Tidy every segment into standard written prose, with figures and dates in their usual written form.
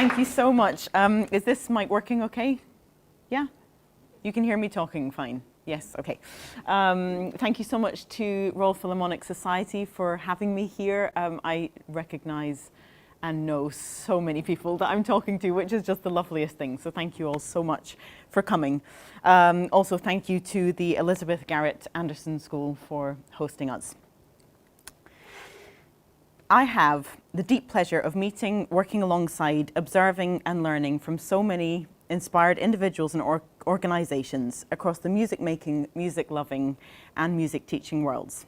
Thank you so much. Is this mic working okay? Yeah? You can hear me talking fine? Yes, okay. Thank you so much to Royal Philharmonic Society for having me here. I recognize and know so many people that I'm talking to, which is just the loveliest thing. So thank you all so much for coming. Also, thank you to the Elizabeth Garrett Anderson School for hosting us. I have the deep pleasure of meeting, working alongside, observing and learning from so many inspired individuals and organizations across the music making, music loving and music teaching worlds.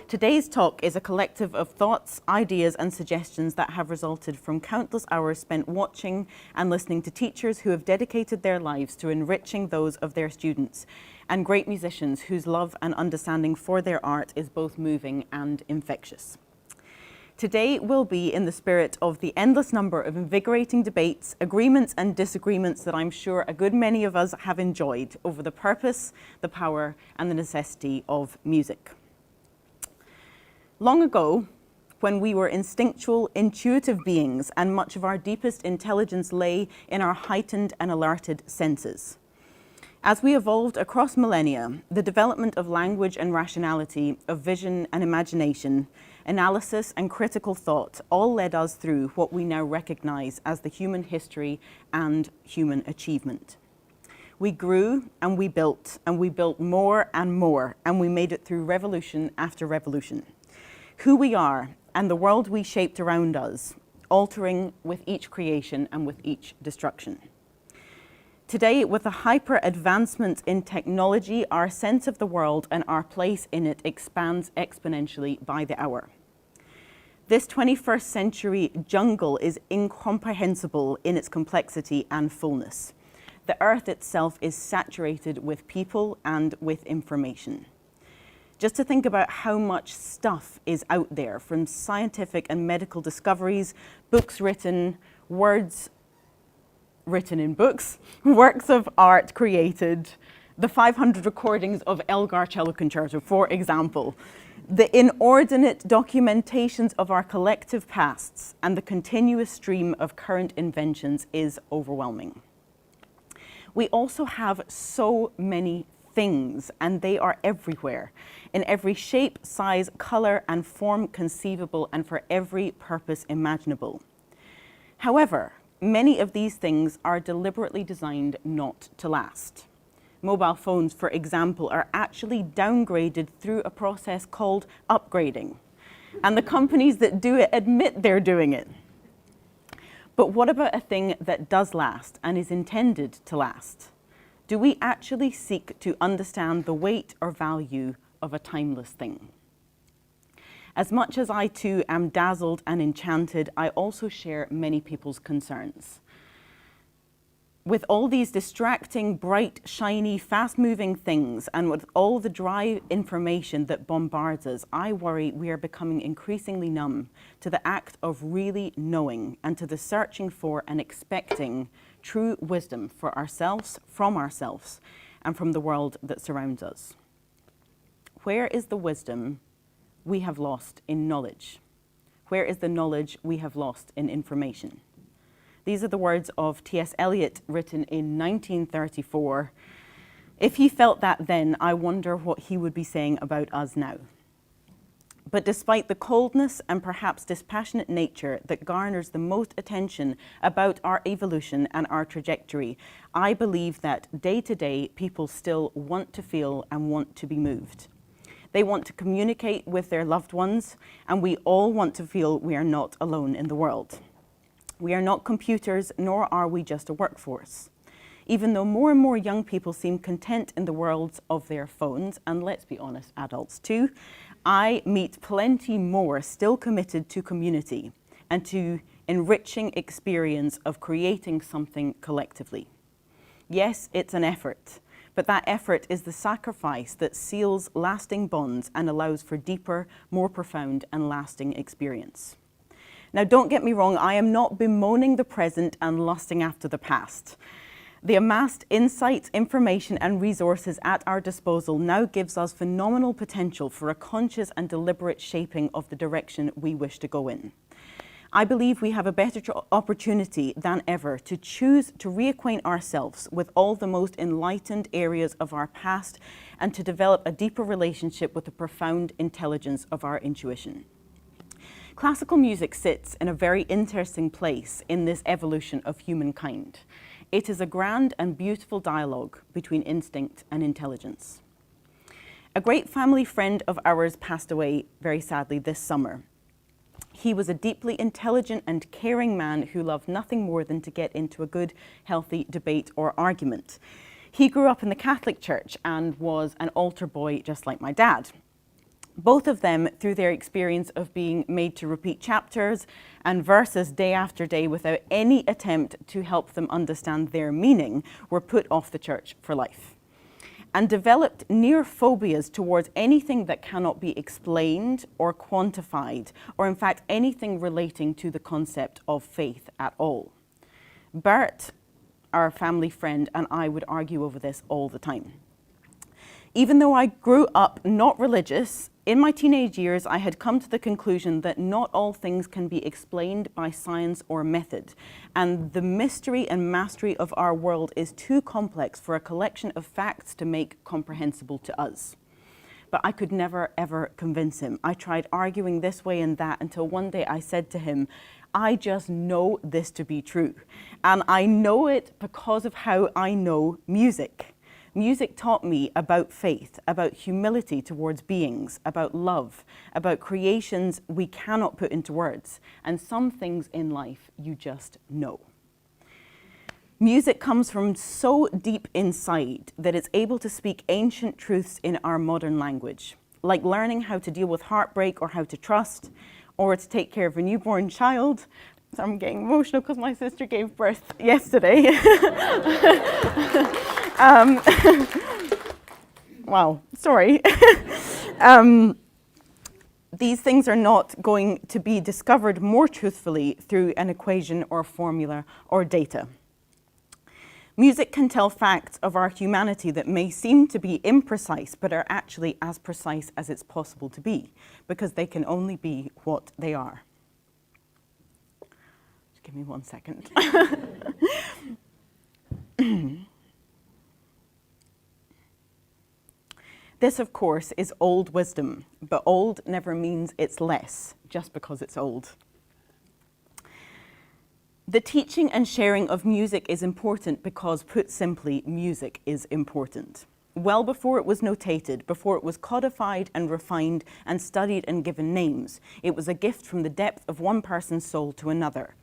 Today's talk is a collective of thoughts, ideas and suggestions that have resulted from countless hours spent watching and listening to teachers who have dedicated their lives to enriching those of their students, and great musicians whose love and understanding for their art is both moving and infectious. Today will be in the spirit of the endless number of invigorating debates, agreements and disagreements that I'm sure a good many of us have enjoyed over the purpose, the power and the necessity of music. Long ago, when we were instinctual, intuitive beings and much of our deepest intelligence lay in our heightened and alerted senses. As we evolved across millennia, the development of language and rationality, of vision and imagination, analysis and critical thought all led us through what we now recognize as the human history and human achievement. We grew and we built more, and we made it through revolution after revolution. Who we are and the world we shaped around us, altering with each creation and with each destruction. Today, with a hyper advancement in technology, our sense of the world and our place in it expands exponentially by the hour. This 21st century jungle is incomprehensible in its complexity and fullness. The earth itself is saturated with people and with information. Just to think about how much stuff is out there, from scientific and medical discoveries, books written, words written in books, works of art created, the 500 recordings of Elgar Cello Concerto, for example, the inordinate documentations of our collective pasts, and the continuous stream of current inventions is overwhelming. We also have so many things, and they are everywhere, in every shape, size, color, and form conceivable, and for every purpose imaginable. However, many of these things are deliberately designed not to last. Mobile phones, for example, are actually downgraded through a process called upgrading. And the companies that do it admit they're doing it. But what about a thing that does last and is intended to last? Do we actually seek to understand the weight or value of a timeless thing? As much as I too am dazzled and enchanted, I also share many people's concerns. With all these distracting, bright, shiny, fast-moving things, and with all the dry information that bombards us, I worry we are becoming increasingly numb to the act of really knowing and to the searching for and expecting true wisdom for ourselves, and from the world that surrounds us. Where is the wisdom we have lost in knowledge? Where is the knowledge we have lost in information? These are the words of T.S. Eliot, written in 1934. If he felt that then, I wonder what he would be saying about us now. But despite the coldness and perhaps dispassionate nature that garners the most attention about our evolution and our trajectory, I believe that day to day, people still want to feel and want to be moved. They want to communicate with their loved ones, and we all want to feel we are not alone in the world. We are not computers, nor are we just a workforce. Even though more and more young people seem content in the worlds of their phones, and let's be honest, adults too, I meet plenty more still committed to community and to enriching experience of creating something collectively. Yes, it's an effort, but that effort is the sacrifice that seals lasting bonds and allows for deeper, more profound and lasting experience. Now, don't get me wrong, I am not bemoaning the present and lusting after the past. The amassed insights, information and resources at our disposal now gives us phenomenal potential for a conscious and deliberate shaping of the direction we wish to go in. I believe we have a better opportunity than ever to choose to reacquaint ourselves with all the most enlightened areas of our past and to develop a deeper relationship with the profound intelligence of our intuition. Classical music sits in a very interesting place in this evolution of humankind. It is a grand and beautiful dialogue between instinct and intelligence. A great family friend of ours passed away very sadly this summer. He was a deeply intelligent and caring man who loved nothing more than to get into a good, healthy debate or argument. He grew up in the Catholic Church and was an altar boy just like my dad. Both of them, through their experience of being made to repeat chapters and verses day after day without any attempt to help them understand their meaning, were put off the church for life and developed near phobias towards anything that cannot be explained or quantified, or in fact anything relating to the concept of faith at all. Bert, our family friend, and I would argue over this all the time. Even though I grew up not religious, in my teenage years I had come to the conclusion that not all things can be explained by science or method, and the mystery and mastery of our world is too complex for a collection of facts to make comprehensible to us. But I could never ever convince him. I tried arguing this way and that until one day I said to him, I just know this to be true, and I know it because of how I know music. Music taught me about faith, about humility towards beings, about love, about creations we cannot put into words, and some things in life you just know. Music comes from so deep inside that it's able to speak ancient truths in our modern language, like learning how to deal with heartbreak or how to trust, or to take care of a newborn child. So I'm getting emotional because my sister gave birth yesterday. Wow, sorry. These things are not going to be discovered more truthfully through an equation or formula or data. Music can tell facts of our humanity that may seem to be imprecise, but are actually as precise as it's possible to be, because they can only be what they are. Just give me 1 second. This, of course, is old wisdom, but old never means it's less, just because it's old. The teaching and sharing of music is important because, put simply, music is important. Well before it was notated, before it was codified and refined and studied and given names, it was a gift from the depth of one person's soul to another,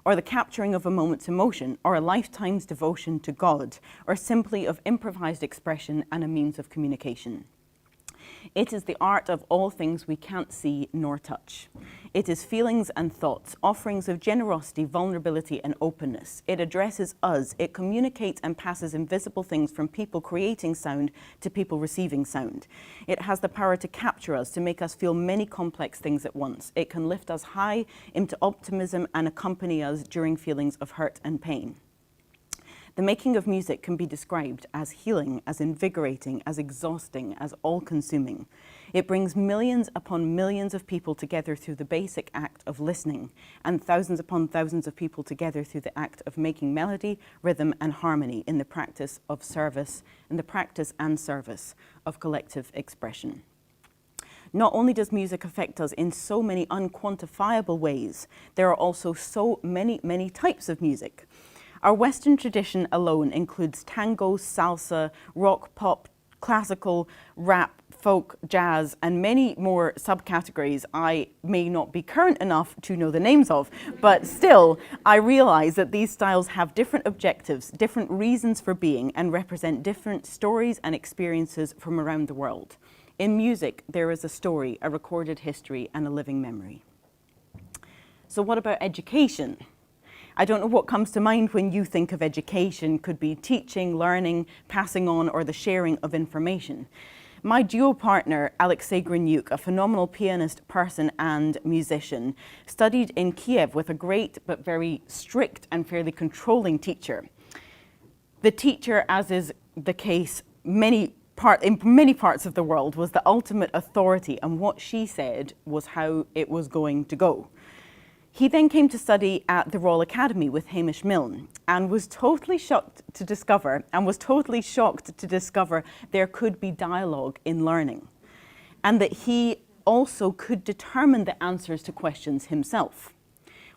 or the capturing of a moment's emotion, or a lifetime's devotion to God, or simply of improvised expression and a means of communication. It is the art of all things we can't see nor touch. It is feelings and thoughts, offerings of generosity, vulnerability, and openness. It addresses us. It communicates and passes invisible things from people creating sound to people receiving sound. It has the power to capture us, to make us feel many complex things at once. It can lift us high into optimism and accompany us during feelings of hurt and pain. The making of music can be described as healing, as invigorating, as exhausting, as all-consuming. It brings millions upon millions of people together through the basic act of listening, and thousands upon thousands of people together through the act of making melody, rhythm, and harmony in the practice of service, of collective expression. Not only does music affect us in so many unquantifiable ways, there are also so many, many types of music. Our Western tradition alone includes tango, salsa, rock, pop, classical, rap, folk, jazz, and many more subcategories I may not be current enough to know the names of, but still, I realize that these styles have different objectives, different reasons for being, and represent different stories and experiences from around the world. In music, there is a story, a recorded history, and a living memory. So what about education? I don't know what comes to mind when you think of education. Could be teaching, learning, passing on, or the sharing of information. My duo partner, Alexei Griniuk, a phenomenal pianist, person, and musician, studied in Kiev with a great but very strict and fairly controlling teacher. The teacher, as is the case in many parts of the world, was the ultimate authority, and what she said was how it was going to go. He then came to study at the Royal Academy with Hamish Milne and was totally shocked to discover there could be dialogue in learning, and that he also could determine the answers to questions himself.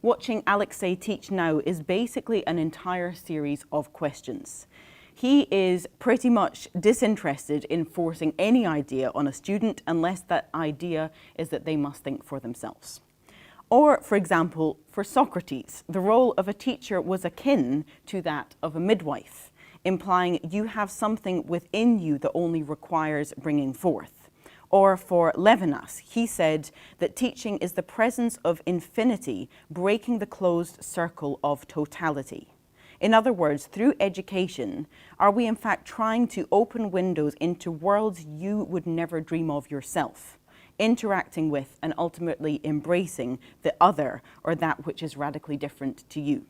Watching Alexei teach now is basically an entire series of questions. He is pretty much disinterested in forcing any idea on a student unless that idea is that they must think for themselves. Or, for example, for Socrates, the role of a teacher was akin to that of a midwife, implying you have something within you that only requires bringing forth. Or for Levinas, he said that teaching is the presence of infinity breaking the closed circle of totality. In other words, through education, are we in fact trying to open windows into worlds you would never dream of yourself, interacting with and ultimately embracing the other or that which is radically different to you?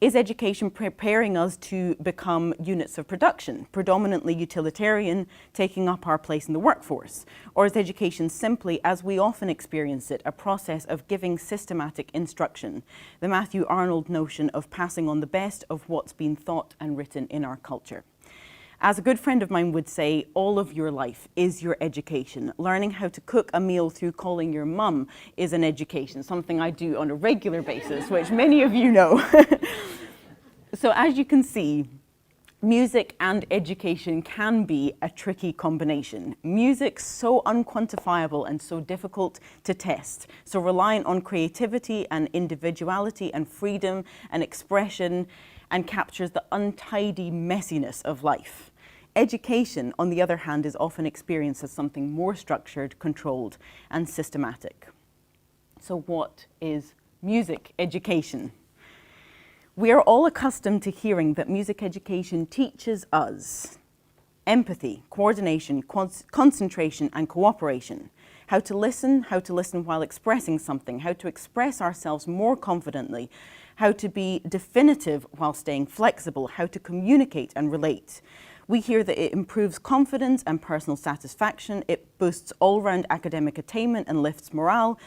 Is education preparing us to become units of production, predominantly utilitarian, taking up our place in the workforce? Or is education simply, as we often experience it, a process of giving systematic instruction, the Matthew Arnold notion of passing on the best of what's been thought and written in our culture? As a good friend of mine would say, all of your life is your education. Learning how to cook a meal through calling your mum is an education, something I do on a regular basis, which many of you know. So as you can see, music and education can be a tricky combination. Music so unquantifiable and so difficult to test, so reliant on creativity and individuality and freedom and expression, and captures the untidy messiness of life. Education, on the other hand, is often experienced as something more structured, controlled, and systematic. So what is music education? We are all accustomed to hearing that music education teaches us empathy, coordination, concentration, and cooperation. How to listen while expressing something, how to express ourselves more confidently, how to be definitive while staying flexible, how to communicate and relate. We hear that it improves confidence and personal satisfaction, it boosts all-round academic attainment and lifts morale,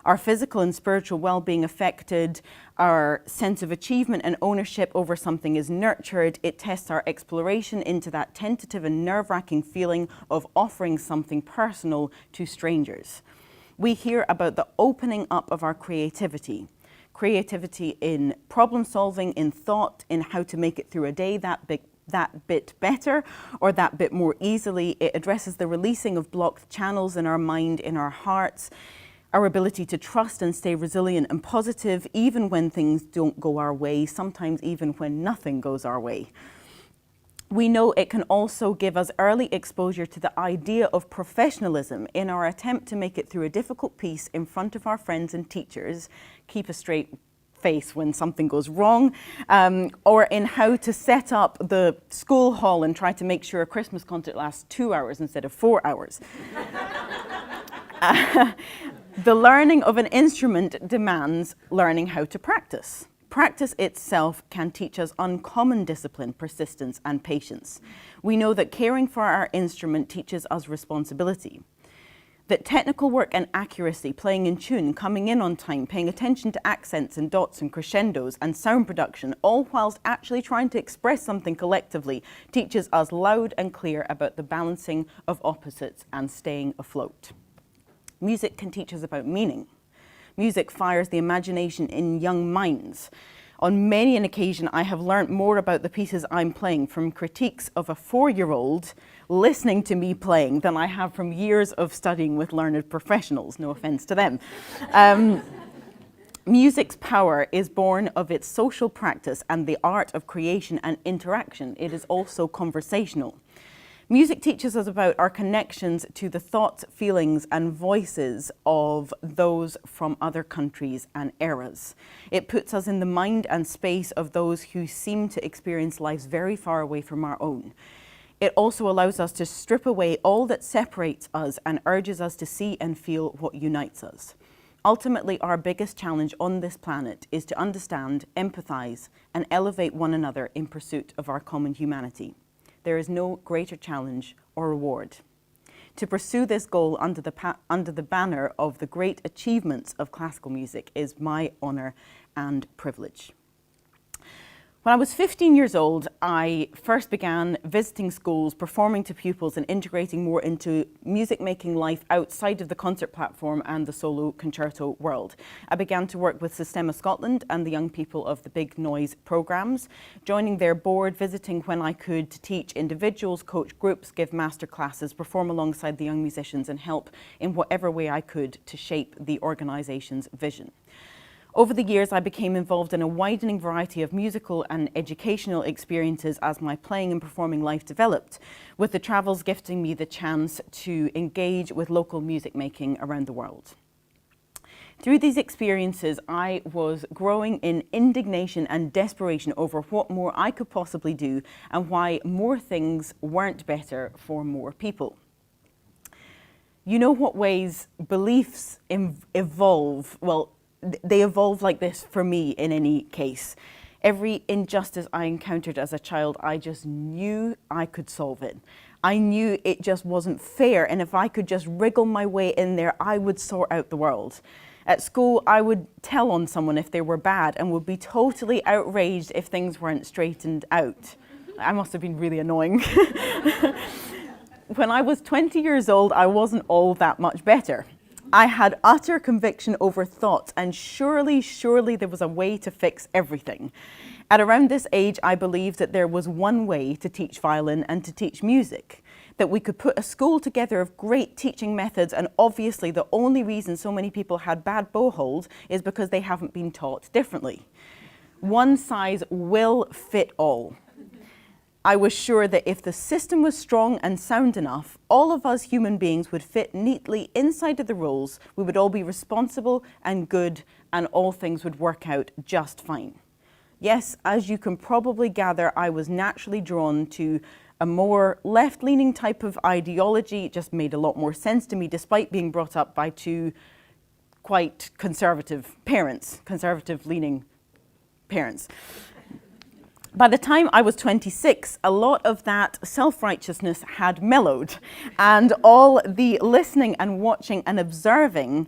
our physical and spiritual well-being affected, our sense of achievement and ownership over something is nurtured, it tests our exploration into that tentative and nerve-wracking feeling of offering something personal to strangers. We hear about the opening up of our creativity in problem solving, in thought, in how to make it through a day that bit better or that bit more easily. It addresses the releasing of blocked channels in our mind, in our hearts, our ability to trust and stay resilient and positive even when things don't go our way, sometimes even when nothing goes our way. We know it can also give us early exposure to the idea of professionalism in our attempt to make it through a difficult piece in front of our friends and teachers, keep a straight face when something goes wrong, or in how to set up the school hall and try to make sure a Christmas concert lasts 2 hours instead of 4 hours. The learning of an instrument demands learning how to practice. Practice itself can teach us uncommon discipline, persistence, and patience. We know that caring for our instrument teaches us responsibility. That technical work and accuracy, playing in tune, coming in on time, paying attention to accents and dots and crescendos and sound production, all whilst actually trying to express something collectively, teaches us loud and clear about the balancing of opposites and staying afloat. Music can teach us about meaning. Music fires the imagination in young minds. On many an occasion, I have learnt more about the pieces I'm playing from critiques of a 4-year-old listening to me playing than I have from years of studying with learned professionals, no offence to them. Music's power is born of its social practice and the art of creation and interaction. It is also conversational. Music teaches us about our connections to the thoughts, feelings, and voices of those from other countries and eras. It puts us in the mind and space of those who seem to experience lives very far away from our own. It also allows us to strip away all that separates us and urges us to see and feel what unites us. Ultimately, our biggest challenge on this planet is to understand, empathize, and elevate one another in pursuit of our common humanity. There is no greater challenge or reward. To pursue this goal under the banner of the great achievements of classical music is my honour and privilege. When I was 15 years old, I first began visiting schools, performing to pupils and integrating more into music-making life outside of the concert platform and the solo concerto world. I began to work with Systema Scotland and the young people of the Big Noise programmes, joining their board, visiting when I could to teach individuals, coach groups, give master classes, perform alongside the young musicians and help in whatever way I could to shape the organisation's vision. Over the years, I became involved in a widening variety of musical and educational experiences as my playing and performing life developed, with the travels gifting me the chance to engage with local music making around the world. Through these experiences, I was growing in indignation and desperation over what more I could possibly do and why more things weren't better for more people. You know what ways beliefs evolve? Well, they evolve like this for me in any case. Every injustice I encountered as a child, I just knew I could solve it. I knew it just wasn't fair, and if I could just wriggle my way in there, I would sort out the world. At school, I would tell on someone if they were bad and would be totally outraged if things weren't straightened out. I must have been really annoying. When I was 20 years old, I wasn't all that much better. I had utter conviction over thoughts, and surely there was a way to fix everything. At around this age, I believed that there was one way to teach violin and to teach music, that we could put a school together of great teaching methods, and obviously the only reason so many people had bad bow hold is because they haven't been taught differently. One size will fit all. I was sure that if the system was strong and sound enough, all of us human beings would fit neatly inside of the rules, we would all be responsible and good, and all things would work out just fine. Yes, as you can probably gather, I was naturally drawn to a more left-leaning type of ideology. It just made a lot more sense to me, despite being brought up by two quite conservative parents, conservative-leaning parents. By the time I was 26, a lot of that self-righteousness had mellowed, and all the listening and watching and observing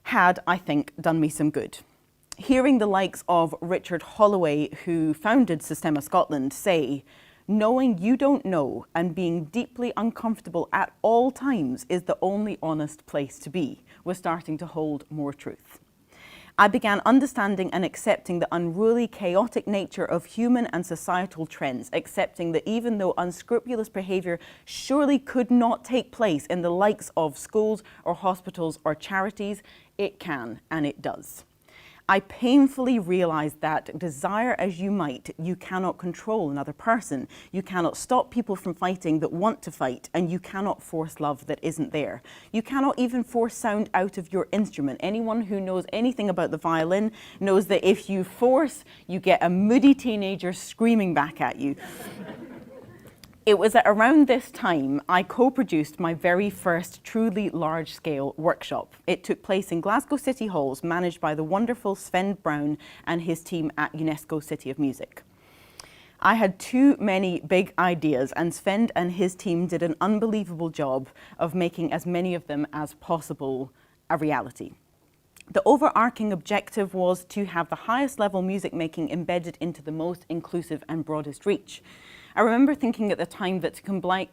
had, I think, done me some good. Hearing the likes of Richard Holloway, who founded Systema Scotland, say, "Knowing you don't know and being deeply uncomfortable at all times is the only honest place to be," was starting to hold more truth. I began understanding and accepting the unruly, chaotic nature of human and societal trends, accepting that even though unscrupulous behaviour surely could not take place in the likes of schools or hospitals or charities, it can, and it does. I painfully realised that, desire as you might, you cannot control another person. You cannot stop people from fighting that want to fight, and you cannot force love that isn't there. You cannot even force sound out of your instrument. Anyone who knows anything about the violin knows that if you force, you get a moody teenager screaming back at you. It was at around this time I co-produced my very first truly large-scale workshop. It took place in Glasgow City Halls, managed by the wonderful Sven Brown and his team at UNESCO City of Music. I had too many big ideas, and Sven and his team did an unbelievable job of making as many of them as possible a reality. The overarching objective was to have the highest level music making embedded into the most inclusive and broadest reach. I remember thinking at the time that to combine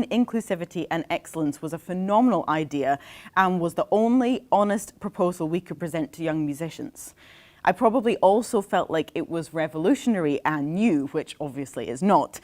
inclusivity and excellence was a phenomenal idea and was the only honest proposal we could present to young musicians. I probably also felt like it was revolutionary and new, which obviously is not.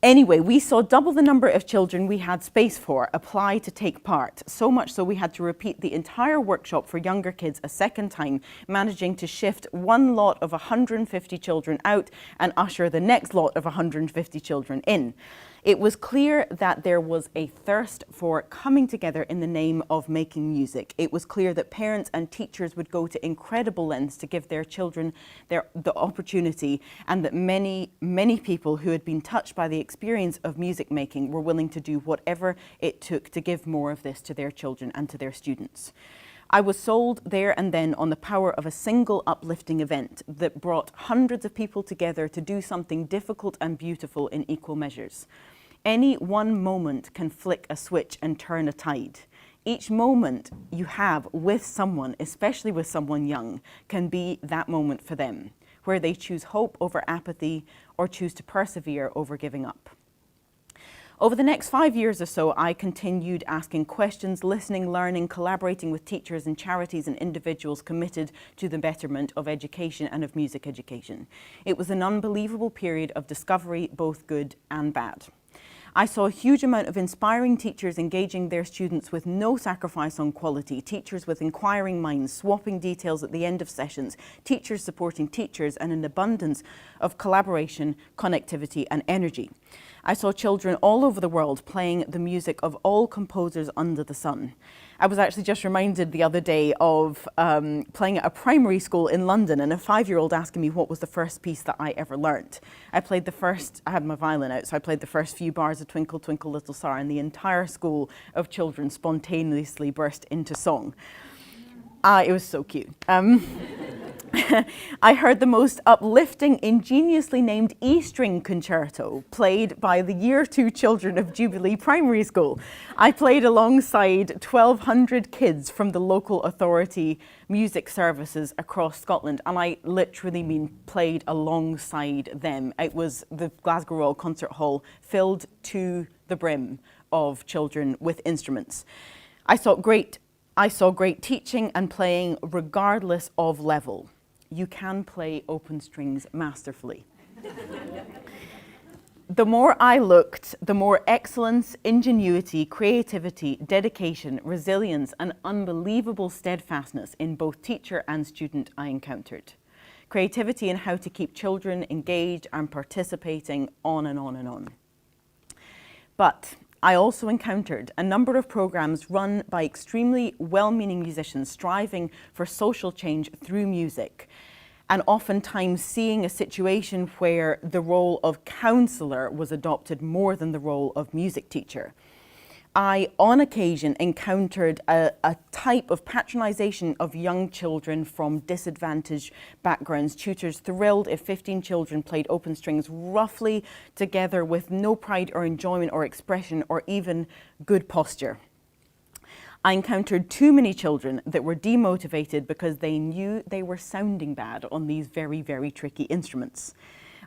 Anyway, we saw double the number of children we had space for apply to take part, so much so we had to repeat the entire workshop for younger kids a second time, managing to shift one lot of 150 children out and usher the next lot of 150 children in. It was clear that there was a thirst for coming together in the name of making music. It was clear that parents and teachers would go to incredible lengths to give their children the opportunity, and that many people who had been touched by the experience of music making were willing to do whatever it took to give more of this to their children and to their students. I was sold there and then on the power of a single uplifting event that brought hundreds of people together to do something difficult and beautiful in equal measures. Any one moment can flick a switch and turn a tide. Each moment you have with someone, especially with someone young, can be that moment for them, where they choose hope over apathy or choose to persevere over giving up. Over the next 5 years or so, I continued asking questions, listening, learning, collaborating with teachers and charities and individuals committed to the betterment of education and of music education. It was an unbelievable period of discovery, both good and bad. I saw a huge amount of inspiring teachers engaging their students with no sacrifice on quality, teachers with inquiring minds, swapping details at the end of sessions, teachers supporting teachers, and an abundance of collaboration, connectivity, and energy. I saw children all over the world playing the music of all composers under the sun. I was actually just reminded the other day of playing at a primary school in London and a 5-year-old asking me what was the first piece that I ever learnt. I had my violin out, so I played the first few bars of Twinkle, Twinkle, Little Star, and the entire school of children spontaneously burst into song. It was so cute. I heard the most uplifting, ingeniously named E-string concerto played by the Year 2 children of Jubilee Primary School. I played alongside 1,200 kids from the local authority music services across Scotland, and I literally mean played alongside them. It was the Glasgow Royal Concert Hall filled to the brim of children with instruments. I saw great teaching and playing regardless of level. You can play open strings masterfully. The more I looked, the more excellence, ingenuity, creativity, dedication, resilience, and unbelievable steadfastness in both teacher and student I encountered. Creativity in how to keep children engaged and participating, on and on and on. But I also encountered a number of programs run by extremely well-meaning musicians striving for social change through music, and oftentimes seeing a situation where the role of counsellor was adopted more than the role of music teacher. I, on occasion, encountered a type of patronisation of young children from disadvantaged backgrounds. Tutors thrilled if 15 children played open strings roughly together with no pride or enjoyment or expression or even good posture. I encountered too many children that were demotivated because they knew they were sounding bad on these very, very tricky instruments.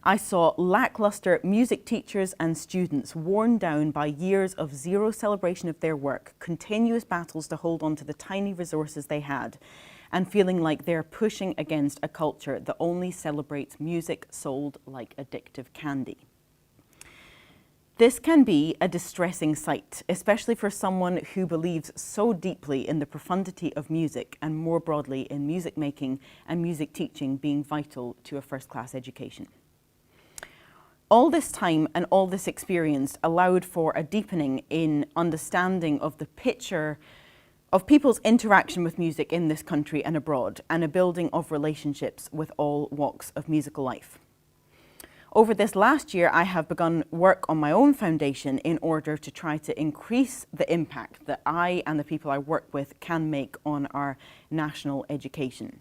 I saw lackluster music teachers and students worn down by years of zero celebration of their work, continuous battles to hold on to the tiny resources they had, and feeling like they're pushing against a culture that only celebrates music sold like addictive candy. This can be a distressing sight, especially for someone who believes so deeply in the profundity of music and more broadly in music making and music teaching being vital to a first-class education. All this time and all this experience allowed for a deepening in understanding of the picture of people's interaction with music in this country and abroad, and a building of relationships with all walks of musical life. Over this last year, I have begun work on my own foundation in order to try to increase the impact that I and the people I work with can make on our national education.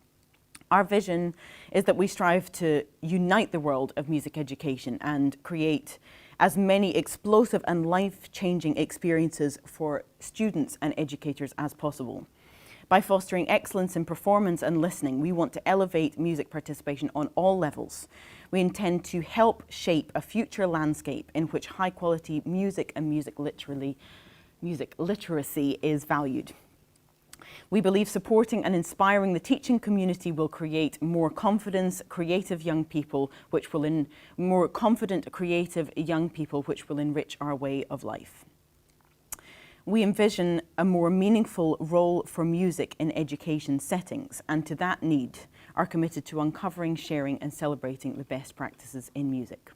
Our vision is that we strive to unite the world of music education and create as many explosive and life-changing experiences for students and educators as possible. By fostering excellence in performance and listening, we want to elevate music participation on all levels. We intend to help shape a future landscape in which high-quality music and music literacy is valued. We believe supporting and inspiring the teaching community will create more confident, creative young people, which will enrich our way of life. We envision a more meaningful role for music in education settings, and to that need are committed to uncovering, sharing, and celebrating the best practices in music.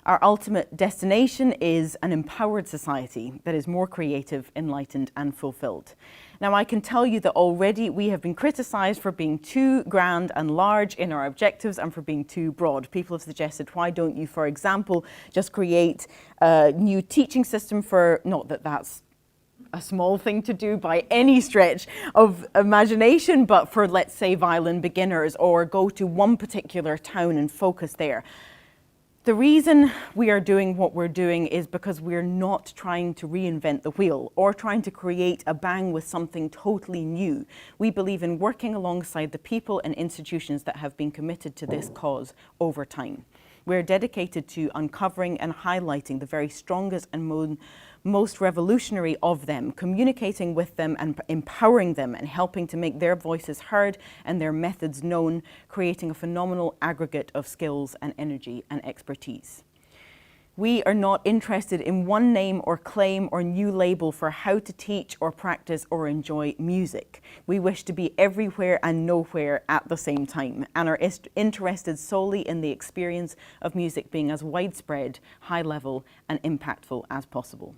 Our ultimate destination is an empowered society that is more creative, enlightened, and fulfilled. Now, I can tell you that already we have been criticised for being too grand and large in our objectives and for being too broad. People have suggested, why don't you, for example, just create a new teaching system for, not that that's a small thing to do by any stretch of imagination, but for, let's say, violin beginners, or go to one particular town and focus there. The reason we are doing what we're doing is because we're not trying to reinvent the wheel or trying to create a bang with something totally new. We believe in working alongside the people and institutions that have been committed to this cause over time. We're dedicated to uncovering and highlighting the very strongest and most revolutionary of them, communicating with them and empowering them and helping to make their voices heard and their methods known, creating a phenomenal aggregate of skills and energy and expertise. We are not interested in one name or claim or new label for how to teach or practice or enjoy music. We wish to be everywhere and nowhere at the same time and are interested solely in the experience of music being as widespread, high level and impactful as possible.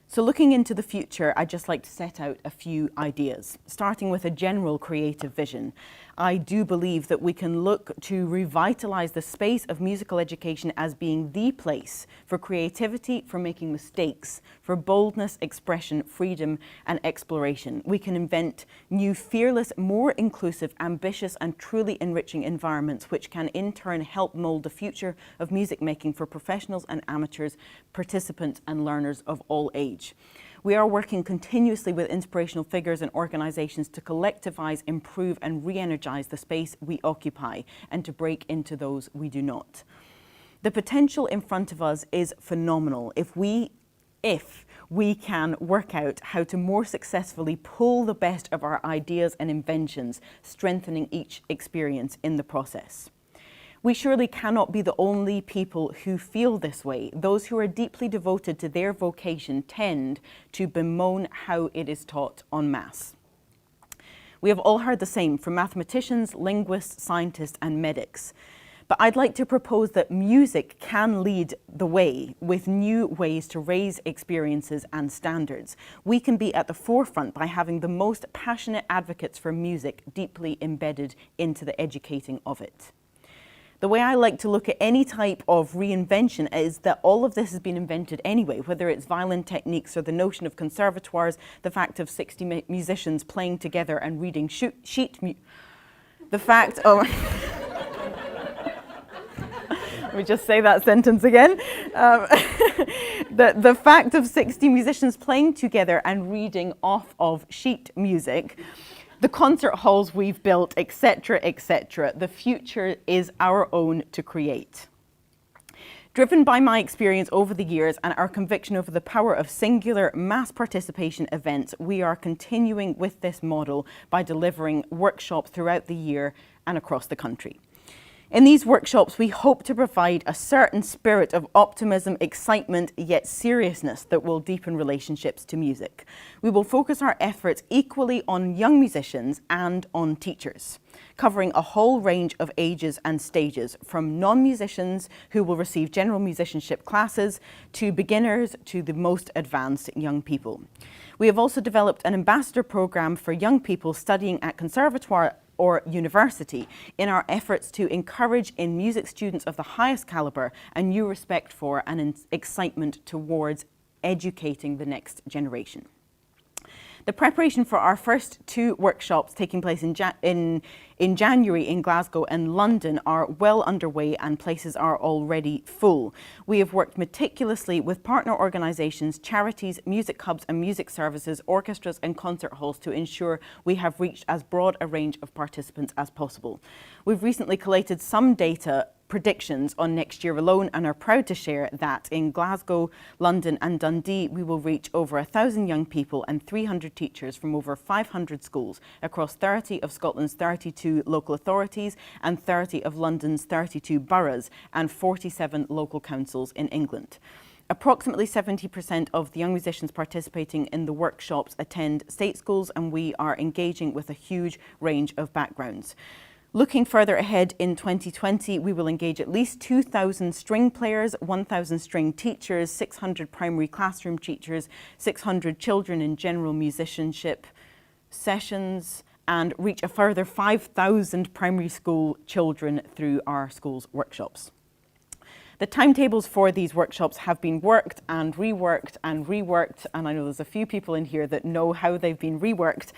So looking into the future, I'd just like to set out a few ideas, starting with a general creative vision. I do believe that we can look to revitalise the space of musical education as being the place for creativity, for making mistakes, for boldness, expression, freedom and exploration. We can invent new, fearless, more inclusive, ambitious and truly enriching environments which can in turn help mould the future of music making for professionals and amateurs, participants and learners of all age. We are working continuously with inspirational figures and organisations to collectivise, improve and re-energise the space we occupy and to break into those we do not. The potential in front of us is phenomenal if we can work out how to more successfully pull the best of our ideas and inventions, strengthening each experience in the process. We surely cannot be the only people who feel this way. Those who are deeply devoted to their vocation tend to bemoan how it is taught en masse. We have all heard the same from mathematicians, linguists, scientists, and medics. But I'd like to propose that music can lead the way with new ways to raise experiences and standards. We can be at the forefront by having the most passionate advocates for music deeply embedded into the educating of it. The way I like to look at any type of reinvention is that all of this has been invented anyway, whether it's violin techniques or the notion of conservatoires, the fact of 60 musicians playing together and reading the fact of... Let me just say that sentence again. The fact of 60 musicians playing together and reading off of sheet music, the concert halls we've built, etc., etc. The future is our own to create. Driven by my experience over the years and our conviction over the power of singular mass participation events, we are continuing with this model by delivering workshops throughout the year and across the country. In these workshops, we hope to provide a certain spirit of optimism, excitement, yet seriousness that will deepen relationships to music. We will focus our efforts equally on young musicians and on teachers, covering a whole range of ages and stages, from non-musicians who will receive general musicianship classes to beginners to the most advanced young people. We have also developed an ambassador program for young people studying at conservatoire or university in our efforts to encourage in music students of the highest calibre a new respect for and excitement towards educating the next generation. The preparation for our first two workshops taking place in January in Glasgow and London are well underway and places are already full. We have worked meticulously with partner organisations, charities, music hubs and music services, orchestras and concert halls to ensure we have reached as broad a range of participants as possible. We've recently collated some data predictions on next year alone and are proud to share that in Glasgow, London and Dundee we will reach over 1,000 young people and 300 teachers from over 500 schools across 30 of Scotland's 32 local authorities and 30 of London's 32 boroughs and 47 local councils in England. Approximately 70% of the young musicians participating in the workshops attend state schools and we are engaging with a huge range of backgrounds. Looking further ahead in 2020, we will engage at least 2,000 string players, 1,000 string teachers, 600 primary classroom teachers, 600 children in general musicianship sessions, and reach a further 5,000 primary school children through our schools' workshops. The timetables for these workshops have been worked and reworked and reworked, and I know there's a few people in here that know how they've been reworked.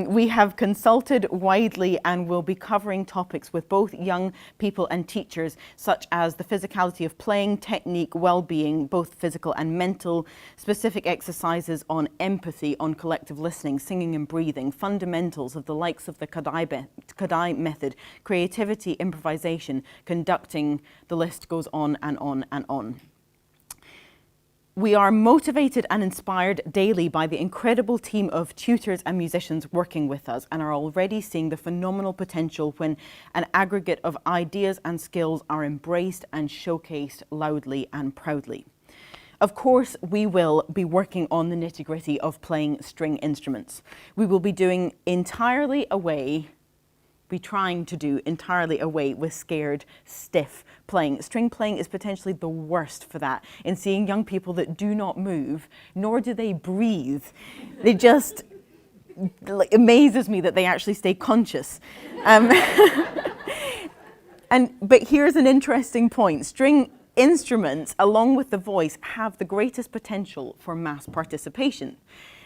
We have consulted widely and will be covering topics with both young people and teachers, such as the physicality of playing, technique, well-being, both physical and mental, specific exercises on empathy, on collective listening, singing and breathing, fundamentals of the likes of the Kadai method, creativity, improvisation, conducting, the list goes on and on and on. We are motivated and inspired daily by the incredible team of tutors and musicians working with us, and are already seeing the phenomenal potential when an aggregate of ideas and skills are embraced and showcased loudly and proudly. Of course, we will be working on the nitty-gritty of playing string instruments. We will be trying to do entirely away with scared, stiff playing. String playing is potentially the worst for that, in seeing young people that do not move, nor do they breathe. They just, like, amazes me that they actually stay conscious. But here's an interesting point. String instruments, along with the voice, have the greatest potential for mass participation.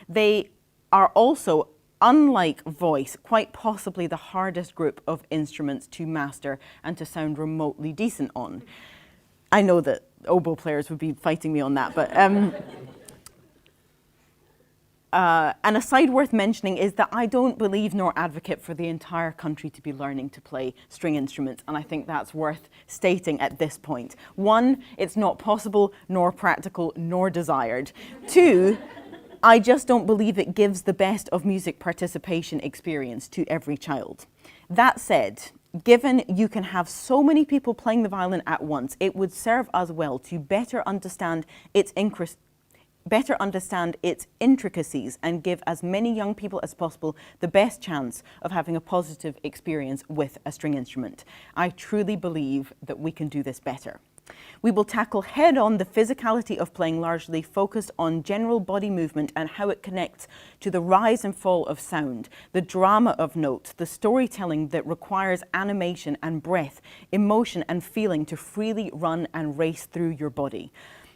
They are also, unlike voice, quite possibly the hardest group of instruments to master and to sound remotely decent on. I know that oboe players would be fighting me on that, but an aside worth mentioning is that I don't believe nor advocate for the entire country to be learning to play string instruments, and I think that's worth stating at this point. One, it's not possible, nor practical, nor desired. Two, I just don't believe it gives the best of music participation experience to every child. That said, given you can have so many people playing the violin at once, it would serve us well to better understand its intricacies and give as many young people as possible the best chance of having a positive experience with a string instrument. I truly believe that we can do this better. We will tackle head-on the physicality of playing, largely focused on general body movement and how it connects to the rise and fall of sound, the drama of notes, the storytelling that requires animation and breath, emotion and feeling to freely run and race through your body.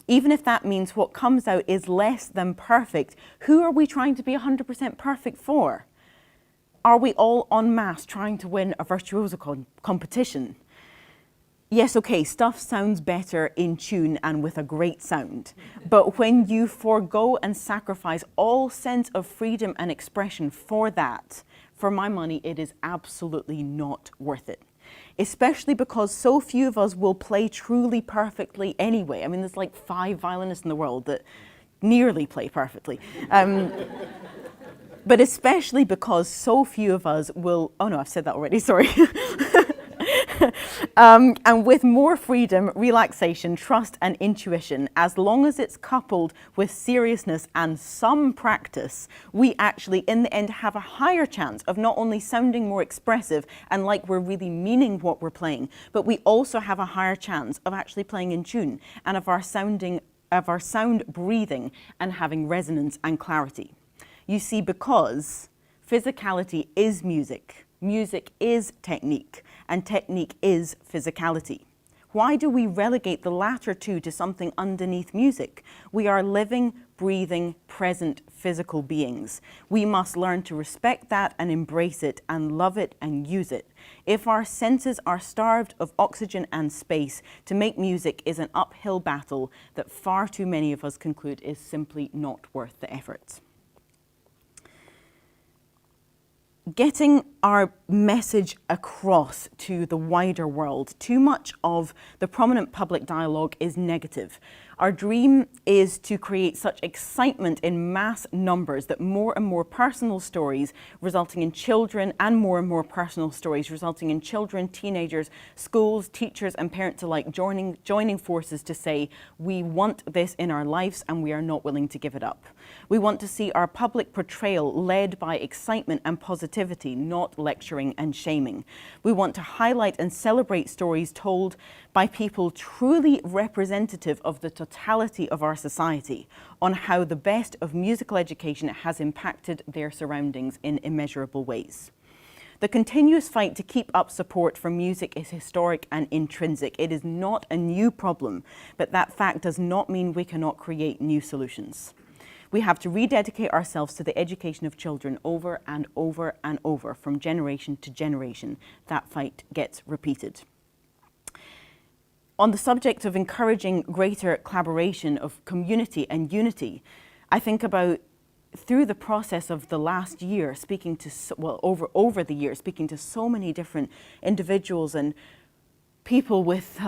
Even if that means what comes out is less than perfect, who are we trying to be 100% perfect for? Are we all en masse trying to win a virtuoso competition? Yes, okay, stuff sounds better in tune and with a great sound. But when you forego and sacrifice all sense of freedom and expression for that, for my money, it is absolutely not worth it. Especially because so few of us will play truly perfectly anyway. I mean, there's like 5 violinists in the world that nearly play perfectly. But especially because so few of us will, oh no, I've said that already, sorry. And with more freedom, relaxation, trust and intuition, as long as it's coupled with seriousness and some practice, we actually in the end have a higher chance of not only sounding more expressive and like we're really meaning what we're playing, but we also have a higher chance of actually playing in tune and of our sound breathing and having resonance and clarity. You see, because physicality is music, music is technique, and technique is physicality. Why do we relegate the latter two to something underneath music? We are living, breathing, present, physical beings. We must learn to respect that and embrace it and love it and use it. If our senses are starved of oxygen and space, to make music is an uphill battle that far too many of us conclude is simply not worth the effort. Getting our message across to the wider world. Too much of the prominent public dialogue is negative. Our dream is to create such excitement in mass numbers that more and more personal stories resulting in children and more personal stories resulting in children, teenagers, schools, teachers and parents alike joining forces to say, we want this in our lives and we are not willing to give it up. We want to see our public portrayal led by excitement and positivity, not lecturing and shaming. We want to highlight and celebrate stories told by people truly representative of the totality of our society on how the best of musical education has impacted their surroundings in immeasurable ways. The continuous fight to keep up support for music is historic and intrinsic. It is not a new problem, but that fact does not mean we cannot create new solutions. We have to rededicate ourselves to the education of children over and over and over, from generation to generation. That fight gets repeated. On the subject of encouraging greater collaboration, of community and unity, I think about, through the process of the last year, speaking to, over the years, speaking to so many different individuals and people with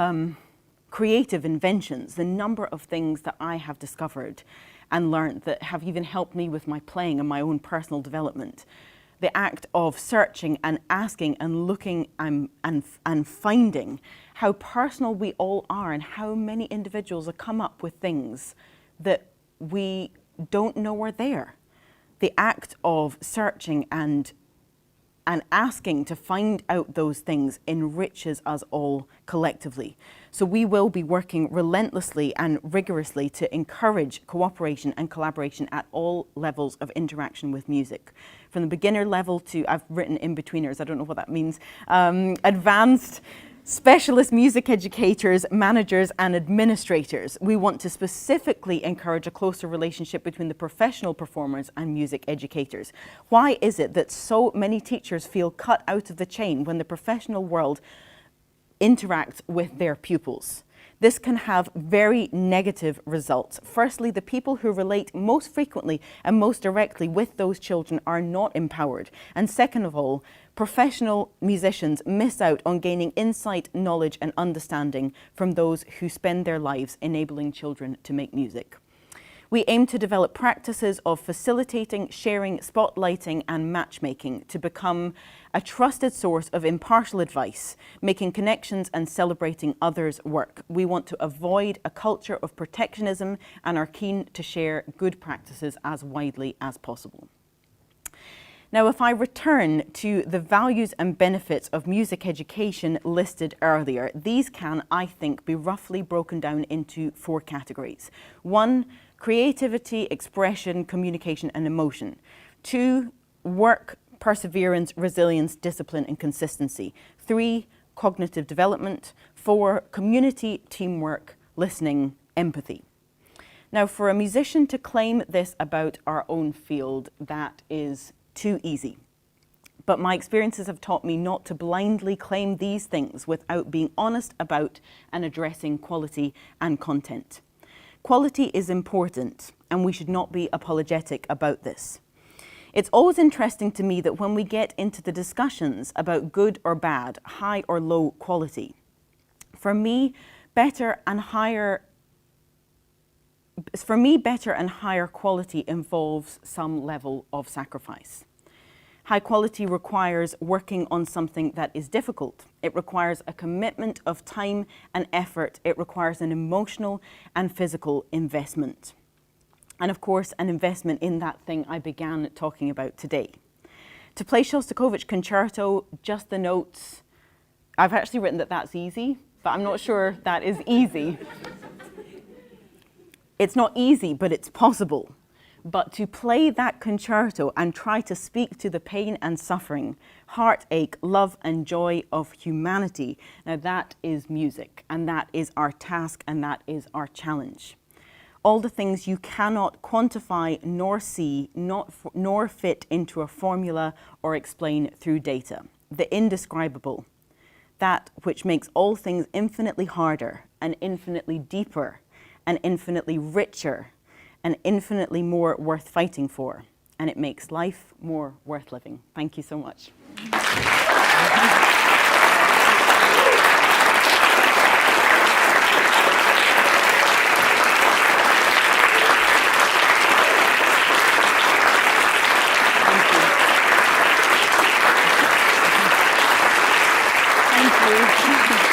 creative inventions, the number of things that I have discovered and learned that have even helped me with my playing and my own personal development. The act of searching and asking and looking and finding how personal we all are, and how many individuals have come up with things that we don't know are there. The act of searching and asking to find out those things enriches us all collectively. So we will be working relentlessly and rigorously to encourage cooperation and collaboration at all levels of interaction with music. From the beginner level to, I've written in-betweeners, I don't know what that means, advanced specialist music educators, managers, and administrators. We want to specifically encourage a closer relationship between the professional performers and music educators. Why is it that so many teachers feel cut out of the chain when the professional world interacts with their pupils? This can have very negative results. Firstly, the people who relate most frequently and most directly with those children are not empowered. And second of all, professional musicians miss out on gaining insight, knowledge, and understanding from those who spend their lives enabling children to make music. We aim to develop practices of facilitating, sharing, spotlighting, and matchmaking to become a trusted source of impartial advice, making connections and celebrating others' work. We want to avoid a culture of protectionism and are keen to share good practices as widely as possible. Now, if I return to the values and benefits of music education listed earlier, these can, I think, be roughly broken down into 4 categories. 1, creativity, expression, communication, and emotion. 2, work, perseverance, resilience, discipline, and consistency. 3, cognitive development. 4, community, teamwork, listening, empathy. Now, for a musician to claim this about our own field, that is too easy. But my experiences have taught me not to blindly claim these things without being honest about and addressing quality and content. Quality is important, and we should not be apologetic about this. It's always interesting to me that when we get into the discussions about good or bad, high or low quality, for me, better and higher quality involves some level of sacrifice. High quality requires working on something that is difficult. It requires a commitment of time and effort. It requires an emotional and physical investment. And of course, an investment in that thing I began talking about today. To play Shostakovich Concerto, just the notes, I've actually written that that's easy, but I'm not sure that is easy. It's not easy, but it's possible. But to play that concerto and try to speak to the pain and suffering, heartache, love and joy of humanity, now that is music, and that is our task, and that is our challenge. All the things you cannot quantify nor see, nor fit into a formula or explain through data. The indescribable, that which makes all things infinitely harder and infinitely deeper and infinitely richer and infinitely more worth fighting for, and it makes life more worth living. Thank you so much. Thank you.